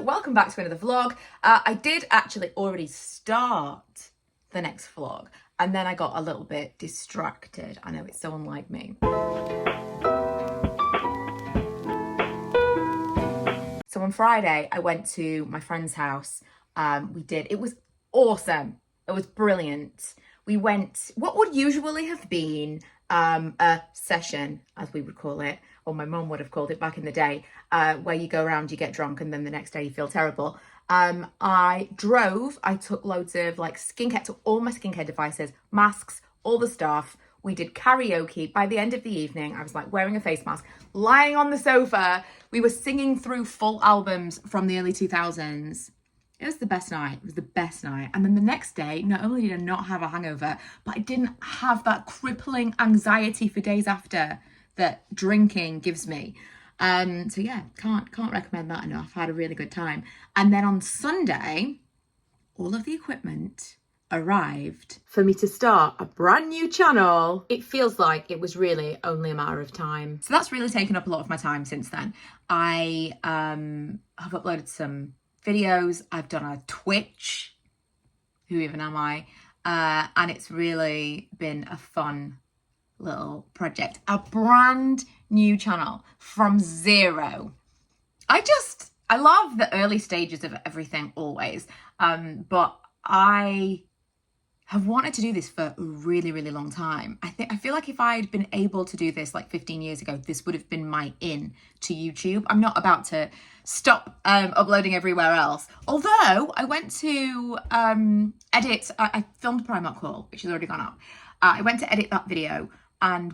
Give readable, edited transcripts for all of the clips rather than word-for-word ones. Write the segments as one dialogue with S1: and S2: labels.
S1: welcome back to another vlog. I did actually already start the next vlog and then I got a little bit distracted. I know, it's so unlike me. So on Friday, I went to my friend's house. It was awesome. It was brilliant. We went, what would usually have been a session, as we would call it, or my mum would have called it back in the day, where you go around, you get drunk, and then the next day you feel terrible. I drove, I took loads of like skincare, took all my skincare devices, masks, all the stuff. We did karaoke. By the end of the evening, I was like wearing a face mask, lying on the sofa. We were singing through full albums from the early 2000s. It was the best night. It was the best night. And then the next day, not only did I not have a hangover, but I didn't have that crippling anxiety for days after that drinking gives me. So yeah, can't recommend that enough. I had a really good time. And then on Sunday, all of the equipment arrived for me to start a brand new channel. It feels like it was really only a matter of time. So that's really taken up a lot of my time since then. I have uploaded some videos. I've done a Twitch. Who even am I? And it's really been a fun little project. A brand new channel from zero. I love the early stages of everything always. But I have wanted to do this for a really, really long time. I feel like if I'd been able to do this like 15 years ago, this would have been my in to YouTube. I'm not about to stop uploading everywhere else. Although I went to edit, I filmed Primark haul, which has already gone up. I went to edit that video and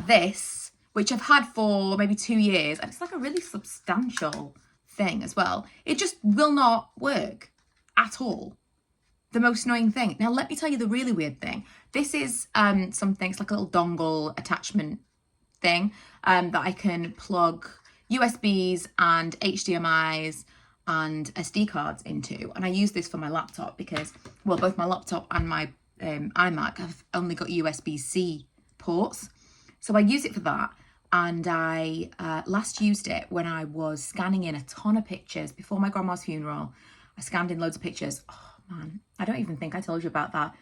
S1: this, which I've had for maybe 2 years, and it's like a really substantial thing as well. It just will not work at all. The most annoying thing. Now, let me tell you the really weird thing. This is something, it's like a little dongle attachment thing that I can plug USBs and HDMIs and SD cards into. And I use this for my laptop because, well, both my laptop and my iMac have only got USB-C ports. So I use it for that. And I last used it when I was scanning in a ton of pictures before my grandma's funeral. I scanned in loads of pictures. Oh, man, I don't even think I told you about that.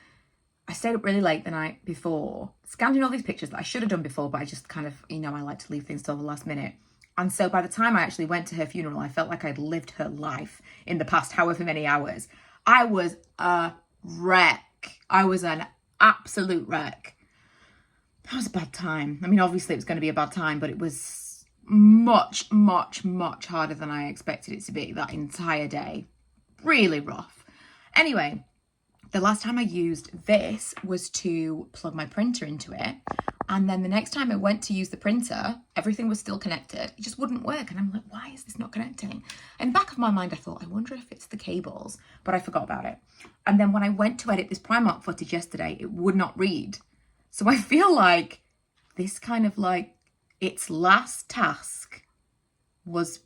S1: I stayed up really late the night before, scanned in all these pictures that I should have done before, but I just kind of, you know, I like to leave things till the last minute. And so by the time I actually went to her funeral, I felt like I'd lived her life in the past however many hours. I was a wreck. I was an absolute wreck. That was a bad time. I mean, obviously it was going to be a bad time, but it was much, much, much harder than I expected it to be that entire day. Really rough. Anyway, the last time I used this was to plug my printer into it. And then the next time I went to use the printer, everything was still connected. It just wouldn't work. And I'm like, why is this not connecting? In the back of my mind, I thought, I wonder if it's the cables, but I forgot about it. And then when I went to edit this Primark footage yesterday, it would not read. So I feel like this kind of like its last task was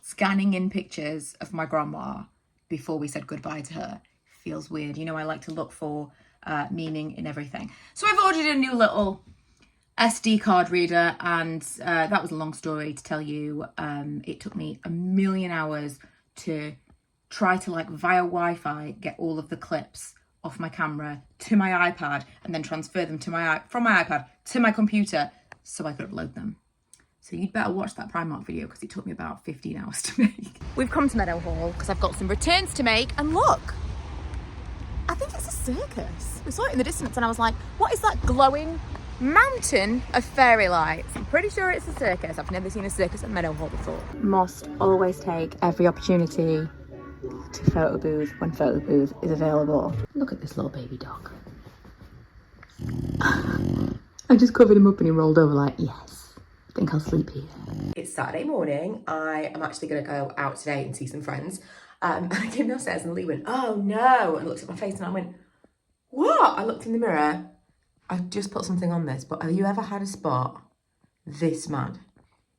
S1: scanning in pictures of my grandma before we said goodbye to her. Feels weird. You know, I like to look for meaning in everything. So I've ordered a new little SD card reader, and that was a long story to tell you. It took me a million hours to try to, like, via Wi-Fi, get all of the clips off my camera to my iPad and then transfer them to from my iPad to my computer so I could upload them. So you'd better watch that Primark video because it took me about 15 hours to make. We've come to Meadowhall because I've got some returns to make, and look, I think it's a circus. We saw it in the distance and I was like, what is that glowing mountain of fairy lights? I'm pretty sure it's a circus. I've never seen a circus at Meadowhall before. Must always take every opportunity to photo booth when photo booth is available. Look at this little baby dog. I just covered him up and he rolled over like, yes, I think I'll sleep here.
S2: It's Saturday morning. I am actually going to go out today and see some friends. I came downstairs and Lee went, oh no, and looked at my face and I went, what? I looked in the mirror. I just put something on this, but have you ever had a spot this mad?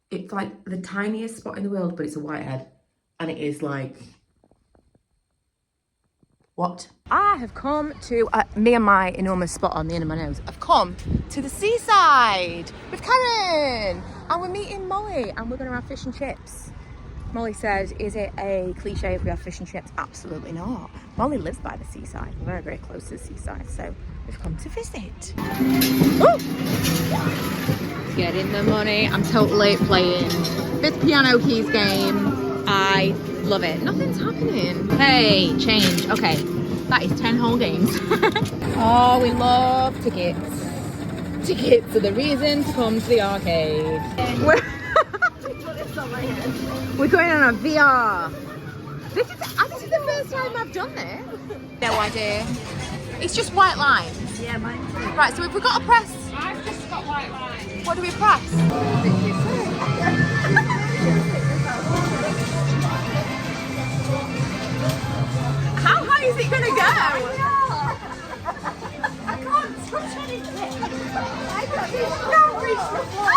S2: It's like the tiniest spot in the world, but it's a whitehead. And it is like, what?
S1: I have come to, me and my enormous spot on the end of my nose, I've come to the seaside with Karen. And we're meeting Molly and we're going to have fish and chips. Molly said, is it a cliche if we have fish and chips? Absolutely not. Molly lives by the seaside. We're very, very close to the seaside, so we've come to visit. Ooh! Getting the money. I'm totally playing this piano keys game. I love it. Nothing's happening. Hey, change. Okay, that is 10 whole games. Oh, we love tickets. Tickets are the reason to come to the arcade. We're going on a VR. This is the first time I've done this. No idea. It's just white lines.
S3: Yeah, mine too.
S1: Right, so if we've got to press.
S3: I've just got white lines.
S1: What do we press? How high is it gonna go?
S3: I can't touch anything. I can't reach the floor.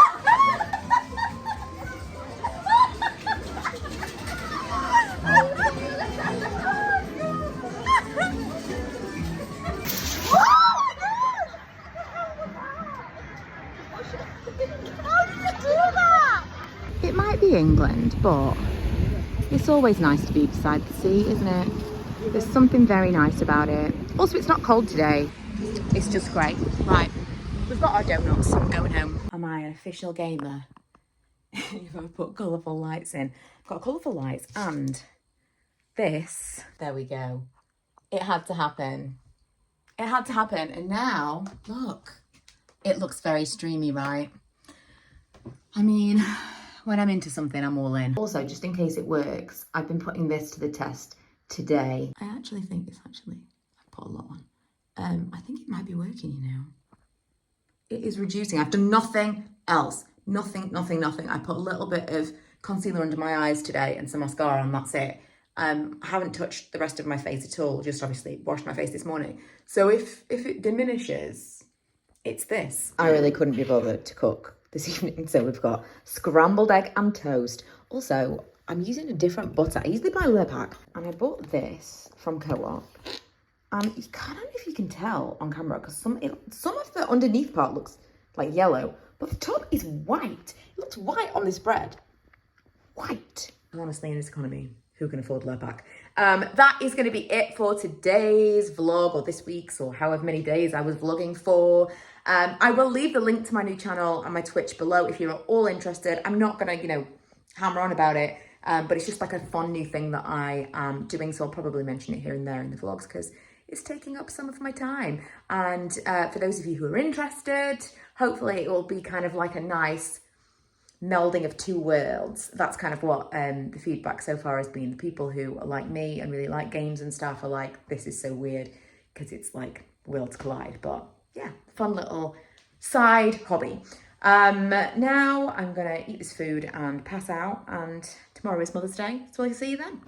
S1: It might be England, but it's always nice to be beside the sea, isn't it? There's something very nice about it. Also, it's not cold today. It's just great. Right, we've got our donuts. I'm going home. Am I an official gamer? If I put colourful lights in. I've got colourful lights and this. There we go. It had to happen. It had to happen. And now, look. It looks very streamy, right? I mean, when I'm into something, I'm all in. Also, just in case it works, I've been putting this to the test today. I actually think it's I put a lot on. I think it might be working, you know. It is reducing. I've done nothing else. Nothing. I put a little bit of concealer under my eyes today and some mascara and that's it. I haven't touched the rest of my face at all. Just obviously washed my face this morning. So if it diminishes, it's this. I really couldn't be bothered to cook this evening. So we've got scrambled egg and toast. Also, I'm using a different butter. I usually buy Lurpak and I bought this from Co-op. And I don't know if you can tell on camera because some of the underneath part looks like yellow, but the top is white. It looks white on this bread. White. Honestly, in this economy, who can afford Lurpak? That is going to be it for today's vlog, or this week's, or however many days I was vlogging for. I will leave the link to my new channel and my Twitch below if you're all interested. I'm not going to, hammer on about it, but it's just like a fun new thing that I am doing, so I'll probably mention it here and there in the vlogs because it's taking up some of my time. And for those of you who are interested, hopefully it will be kind of like a nice melding of two worlds. That's kind of what the feedback so far has been. The people who are like me and really like games and stuff are like, this is so weird because it's like worlds collide. But yeah, fun little side hobby. Now I'm gonna eat this food and pass out, and tomorrow is Mother's Day, so I'll see you then.